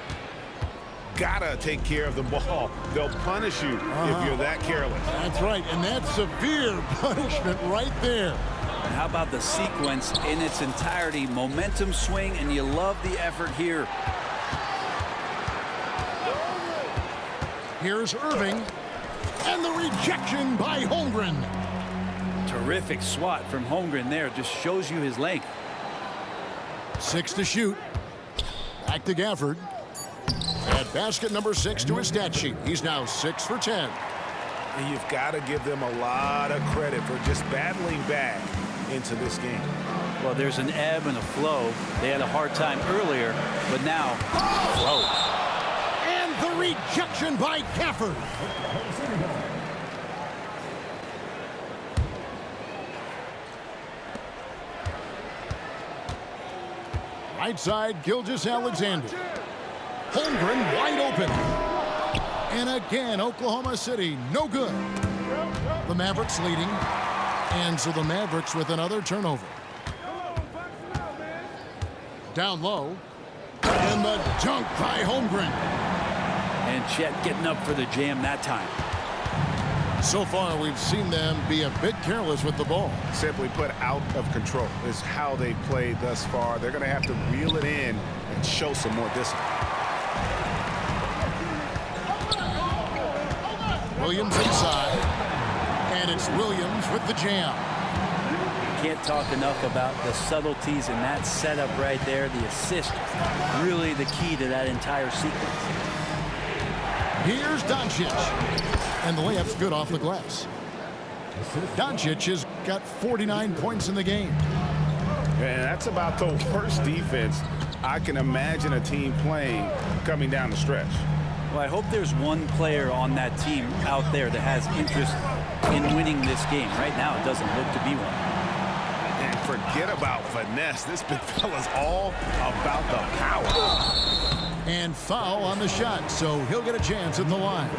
Gotta take care of the ball. They'll punish you if you're that careless. That's right, and that's severe punishment right there. And how about the sequence in its entirety? Momentum swing, and you love the effort here. Here's Irving. And the rejection by Holmgren. Terrific swat from Holmgren there. Just shows you his length. 6 to shoot. Back to Gafford. At basket number 6 to his stat sheet. He's now 6 for 10. And you've got to give them a lot of credit for just battling back into this game. Well, there's an ebb and a flow. They had a hard time earlier, but now, flow. And the rejection by Gafford. Right side, Gilgeous-Alexander. Holmgren wide open. And again, Oklahoma City, no good. The Mavericks leading. And so the Mavericks with another turnover. Down low. And the dunk by Holmgren. And Chet getting up for the jam that time. So far, we've seen them be a bit careless with the ball. Simply put, out of control is how they played thus far. They're going to have to reel it in and show some more discipline. Williams inside. And it's Williams with the jam. Can't talk enough about the subtleties in that setup right there. The assist, really the key to that entire sequence. Here's Doncic. And the layup's good off the glass. Doncic has got 49 points in the game. And that's about the worst defense I can imagine a team playing coming down the stretch. Well, I hope there's one player on that team out there that has interest in winning this game. Right now, it doesn't look to be one. And forget about finesse. This big fella's all about the power. And foul on the shot, so he'll get a chance at the line.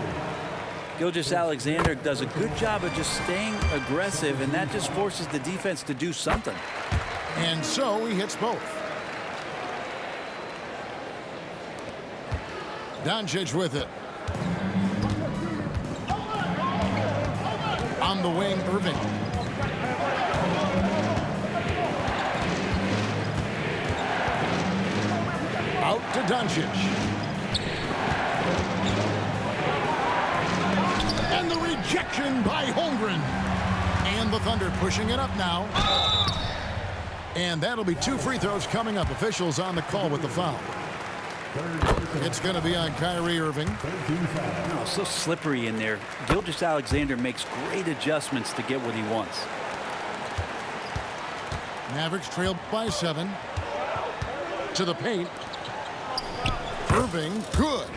Gilgeous-Alexander does a good job of just staying aggressive, and that just forces the defense to do something. And so he hits both. Doncic with it. On the wing, Irving. Out to Doncic. And the rejection by Holmgren. And the Thunder pushing it up now. And that'll be 2 free throws coming up. Officials on the call with the foul. It's going to be on Kyrie Irving. Oh, so slippery in there. Gilgeous-Alexander makes great adjustments to get what he wants. Mavericks trail by 7. To the paint. Irving, good.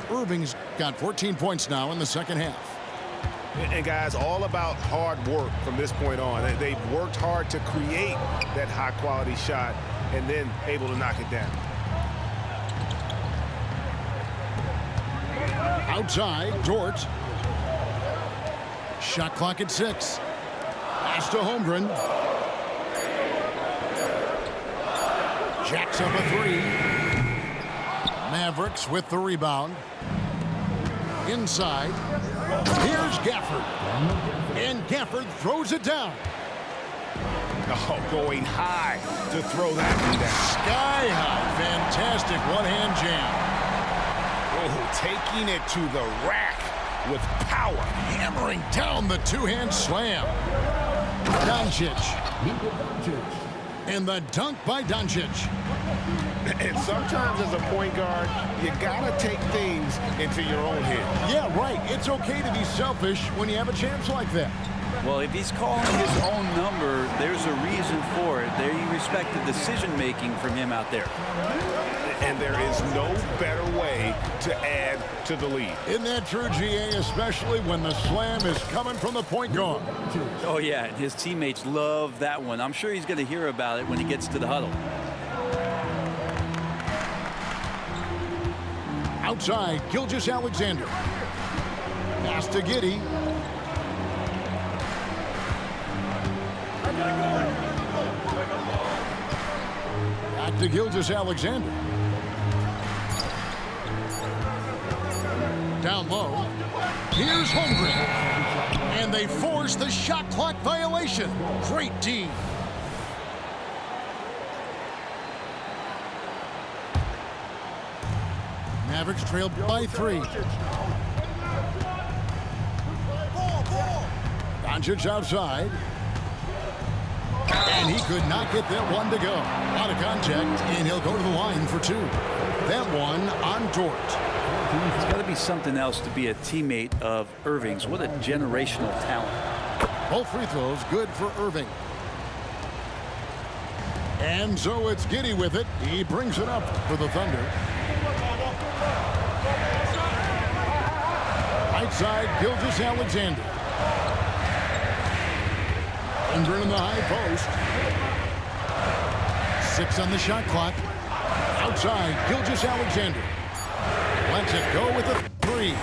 Irving's got 14 points now in the second half. And guys, all about hard work from this point on. They've worked hard to create that high-quality shot and then able to knock it down. Outside, Dort. Shot clock at 6. Pass to Holmgren. Jacks up a 3. Mavericks with the rebound. Inside. Here's Gafford. And Gafford throws it down. Oh, going high to throw that one down. Sky high. Fantastic one-hand jam. Oh, taking it to the rack with power. Hammering down the two-hand slam. Doncic. And the dunk by Doncic. And sometimes as a point guard, you gotta take things into your own head. Yeah, right. It's okay to be selfish when you have a chance like that. Well, if he's calling his own number, there's a reason for it. There you respect the decision-making from him out there. And there is no better way to add to the lead. Isn't that true, GA, especially when the slam is coming from the point guard? Oh, yeah, and his teammates love that one. I'm sure he's going to hear about it when he gets to the huddle. Outside, Gilgeous-Alexander. Pass to Giddey. Back to Gilgeous-Alexander. Down low. Here's Holmgren. And they force the shot clock violation. Great D. Mavericks trailed by 3. Doncic outside. And he could not get that one to go. Out of contact, and he'll go to the line for 2. That one on Dort. It's got to be something else to be a teammate of Irving's. What a generational talent. Both free throws good for Irving. And so it's Giddey with it. He brings it up for the Thunder. Outside, Gilgeous-Alexander. Under in the high post. 6 on the shot clock. Outside, Gilgeous-Alexander. Lets it go with a 3.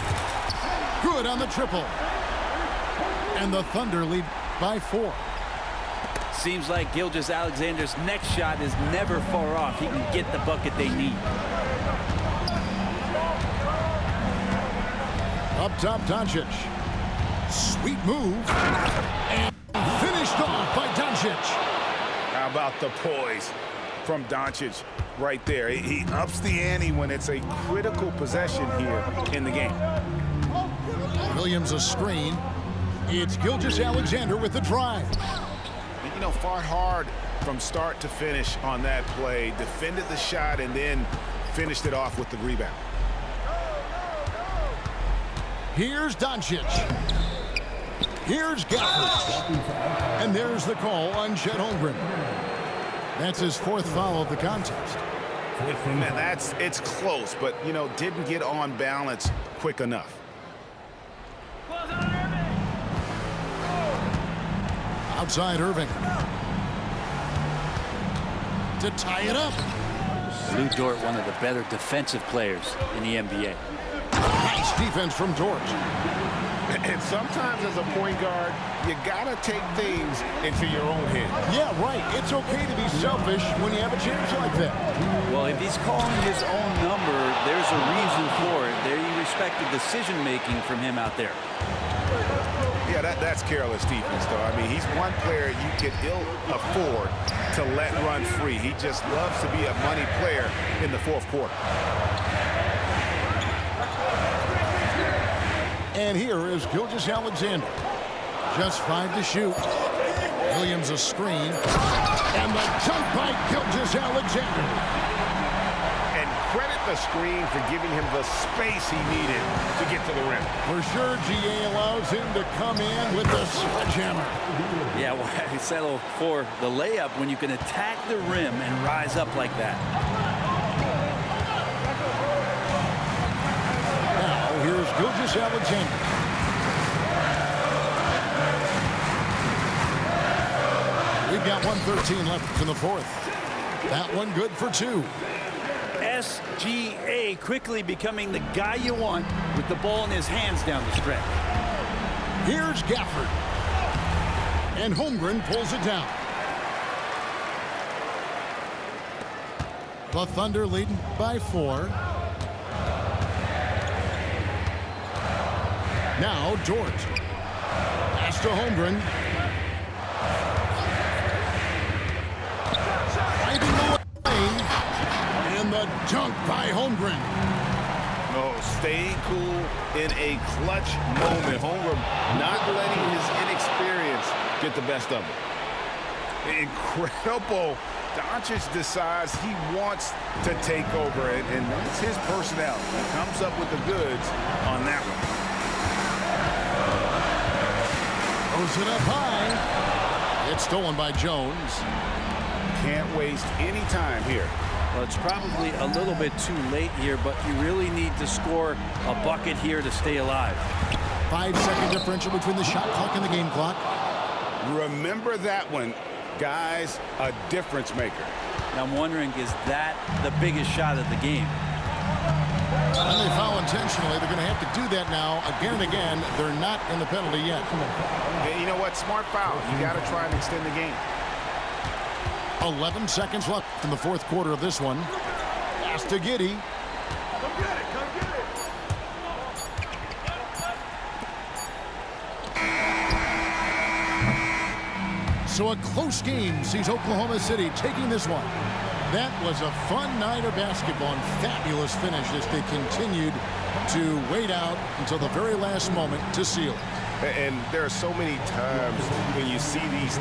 Good on the triple. And the Thunder lead by 4. Seems like Gilgeous-Alexander's next shot is never far off. He can get the bucket they need. Up top, Doncic. Sweet move. And finished off by Doncic. How about the poise from Doncic right there? He ups the ante when it's a critical possession here in the game. Williams a screen. It's Gilgeous-Alexander with the drive. And, you know, fought hard from start to finish on that play. Defended the shot and then finished it off with the rebound. Here's Doncic. Here's Gafford. And there's the call on Chet Holmgren. That's his 4th foul of the contest. And it's close, but, you know, didn't get on balance quick enough. Outside Irving. To tie it up. Lou Dort, one of the better defensive players in the NBA. Nice defense from Dort. And sometimes as a point guard, you gotta take things into your own hands. Yeah, right. It's okay to be selfish when you have a chance like that. Well, if he's calling his own number, there's a reason for it. There you respect the decision-making from him out there. Yeah, that's careless defense, though. I mean, he's one player you can ill afford to let run free. He just loves to be a money player in the fourth quarter. And here is Gilgeous-Alexander. Just 5 to shoot. Williams a screen. And the dunk by Gilgeous-Alexander. And credit the screen for giving him the space he needed to get to the rim. For sure, GA allows him to come in with the sledgehammer. Yeah, why settle for the layup when you can attack the rim and rise up like that? Now, here's Gilgeous-Alexander. We've got 1:13 left in the fourth. That one good for 2. SGA quickly becoming the guy you want with the ball in his hands down the stretch. Here's Gafford. And Holmgren pulls it down. The Thunder leading by 4. Now Dort. Pass to Holmgren. Finding the lane. And the dunk by Holmgren. Oh, staying cool in a clutch moment. Holmgren not letting his inexperience get the best of him. Incredible. Doncic decides he wants to take over it, and that's his personnel. He comes up with the goods on that one. Throws it up high. It's stolen by Jones. Can't waste any time here. Well, it's probably a little bit too late here, but you really need to score a bucket here to stay alive. 5-second differential between the shot clock and the game clock. Remember that one, guys, a difference maker. And I'm wondering, is that the biggest shot of the game? And they foul intentionally. They're going to have to do that now again and again. They're not in the penalty yet. Yeah, you know what? Smart foul. You got to try and extend the game. 11 seconds left in the fourth quarter of this one. Pass to Giddey. Come get it. Come get it. So a close game sees Oklahoma City taking this one. That was a fun night of basketball and fabulous finish as they continued to wait out until the very last moment to seal it. And there are so many times when you see these